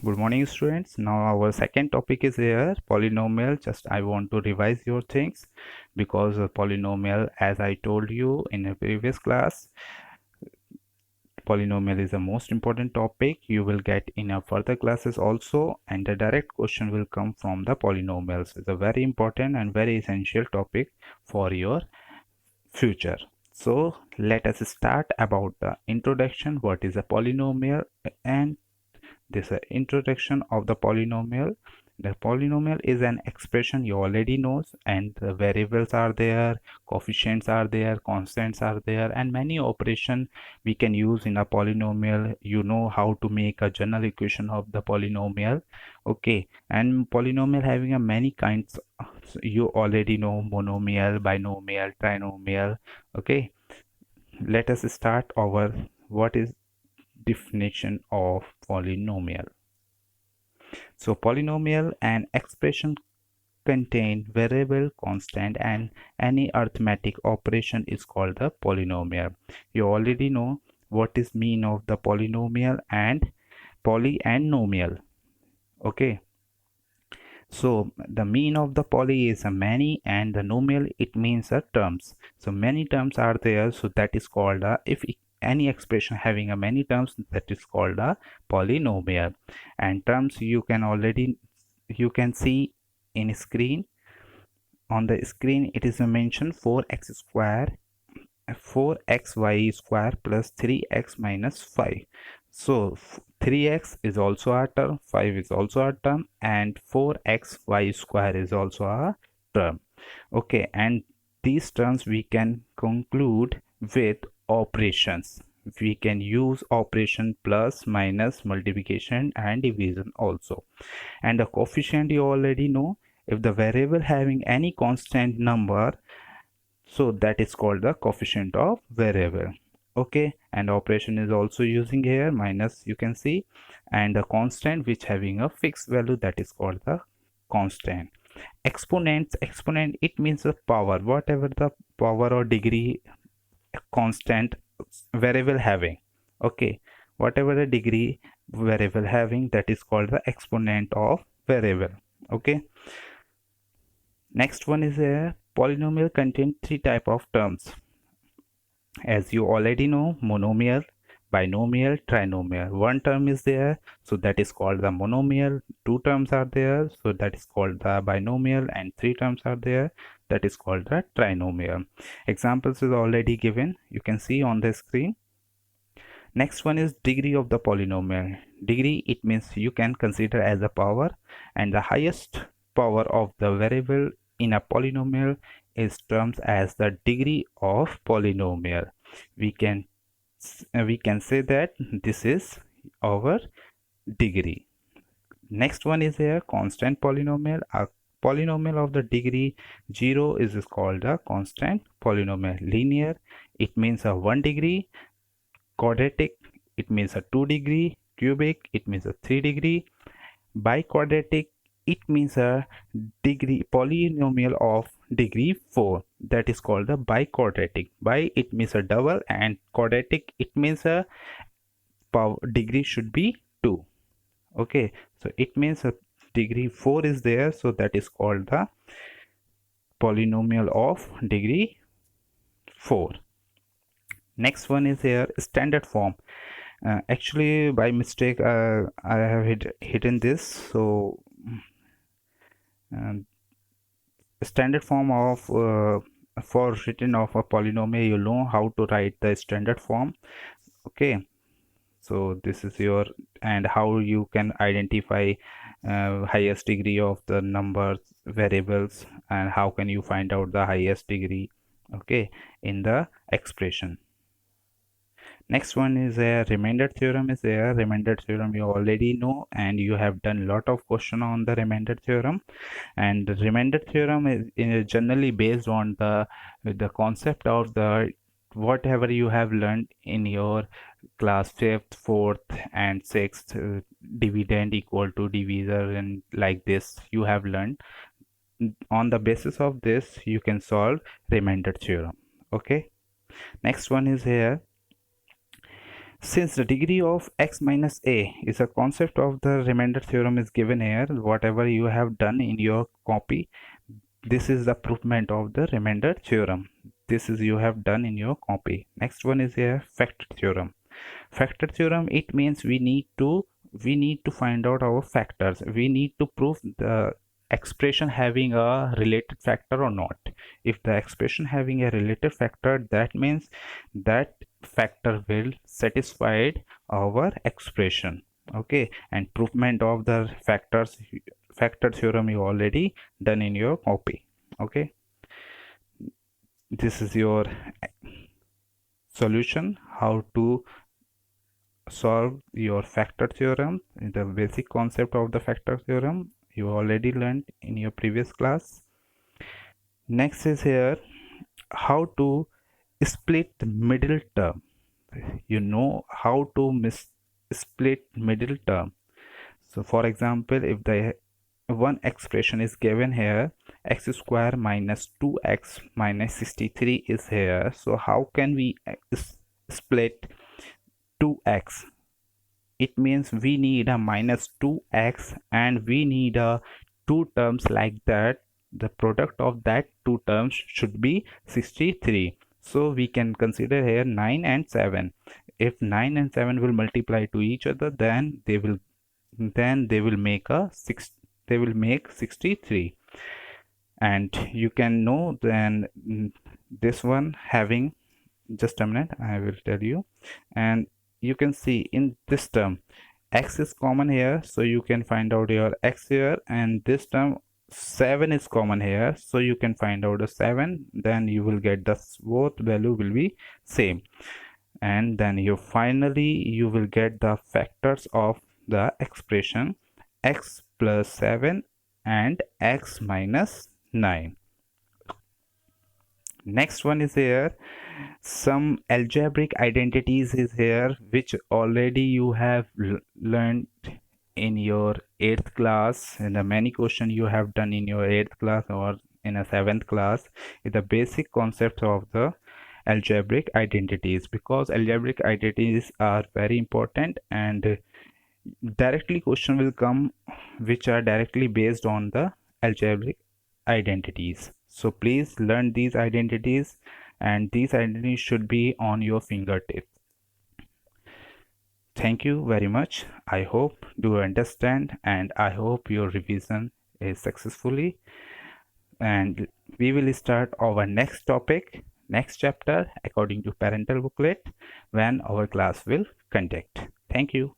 Good morning, students. Now our second topic is here polynomial. Just I want to revise your things because polynomial, as I told you in a previous class, polynomial is the most important topic you will get in a further classes also, and the direct question will come from the polynomials. It's a very important and very essential topic for your future. So let us start about the introduction. What is a polynomial and this introduction of the polynomial. The polynomial is an expression you already knows, and the variables are there, coefficients are there, constants are there, and many operation we can use in a polynomial. You know how to make a general equation of the polynomial. Okay, and polynomial having a many kinds. You already know monomial, binomial, trinomial. Okay, let us start our what is definition of polynomial. So polynomial an expression contain variable, constant, and any arithmetic operation is called the polynomial. You already know what is mean of the polynomial and poly and nomial. Okay, so the mean of the poly is a many, and the nomial it means a terms. So many terms are there, so that is called a any expression having a many terms, that is called a polynomial. And terms you can see in screen. On the screen it is mentioned 4x square 4xy square plus 3x minus 5. So 3x is also a term, 5 is also a term, and 4xy square is also a term. Okay, and these terms we can conclude with operations. We can use operation plus, minus, multiplication, and division also. And the coefficient you already know. If the variable having any constant number, so that is called the coefficient of variable. Okay, and operation is also using here minus, you can see, and the constant which having a fixed value, that is called the constant. Exponent it means the power, whatever the power or degree constant variable having. Okay, whatever the degree variable having, that is called the exponent of variable. Okay, next one is a polynomial contain three type of terms. As you already know, monomial, binomial, trinomial. One term is there, so that is called the monomial. Two terms are there, so that is called the binomial, and three terms are there, that is called the trinomial. Examples is already given, you can see on the screen. Next one is degree of the polynomial. Degree it means you can consider as a power, and the highest power of the variable in a polynomial is termed as the degree of polynomial. We can say that this is our degree. Next one is a constant polynomial. A polynomial of the degree 0 is called a constant polynomial. Linear it means a 1 degree. Quadratic it means a 2 degree. Cubic it means a 3 degree. Biquadratic it means a degree polynomial of degree 4, that is called the biquadratic. Bi it means a double, and quadratic it means a power degree should be 2. Okay, so it means a degree 4 is there, so that is called the polynomial of degree 4. Next one is here standard form. Actually by mistake I have hidden this. So standard form of for written of a polynomial, you know how to write the standard form. Okay, so this is your, and how you can identify highest degree of the numbers variables, and how can you find out the highest degree, okay, in the expression. Next one is a remainder theorem is there. Remainder theorem you already know, and you have done lot of question on the remainder theorem. And the remainder theorem is generally based on the concept of the whatever you have learned in your class 5th, 4th, and 6th, dividend equal to divisor, and like this you have learned. On the basis of this you can solve remainder theorem. Okay, next one is here Since the degree of x minus a is a concept of the remainder theorem is given here, whatever you have done in your copy, this is the provement of the remainder theorem. This is you have done in your copy. Next one is here factor theorem. Factor theorem, it means we need to find out our factors. We need to prove the expression having a related factor or not. If the expression having a related factor, that means that factor will satisfy our expression. Okay, and provement of the factor theorem you already done in your copy. Okay, this is your solution how to solve your factor theorem. The basic concept of the factor theorem you already learned in your previous class. Next is here how to split the middle term. You know how to split middle term. So for example, if the one expression is given here, x square minus 2x minus 63 is here, so how can we split 2x? It means we need a minus 2x and we need a two terms like that. The product of that two terms should be 63. So we can consider here 9 and 7. If 9 and 7 will multiply to each other, then they will make a 6, they will make 63. And you can know then this one having, just a minute, I will tell you. And you can see in this term x is common here, so you can find out your x here, and this term 7 is common here, so you can find out the 7. Then you will get the both value will be same, and then you finally you will get the factors of the expression x plus 7 and x minus 9. Next one is here some algebraic identities is here, which already you have learned in your 8th class. In the many question you have done in your 8th class or in a 7th class, is the basic concepts of the algebraic identities, because algebraic identities are very important and directly question will come which are directly based on the algebraic identities. So please learn these identities, and these identities should be on your fingertips. Thank you very much. I hope you understand, and I hope your revision is successfully, and we will start our next topic, next chapter according to parental booklet when our class will conduct. Thank you.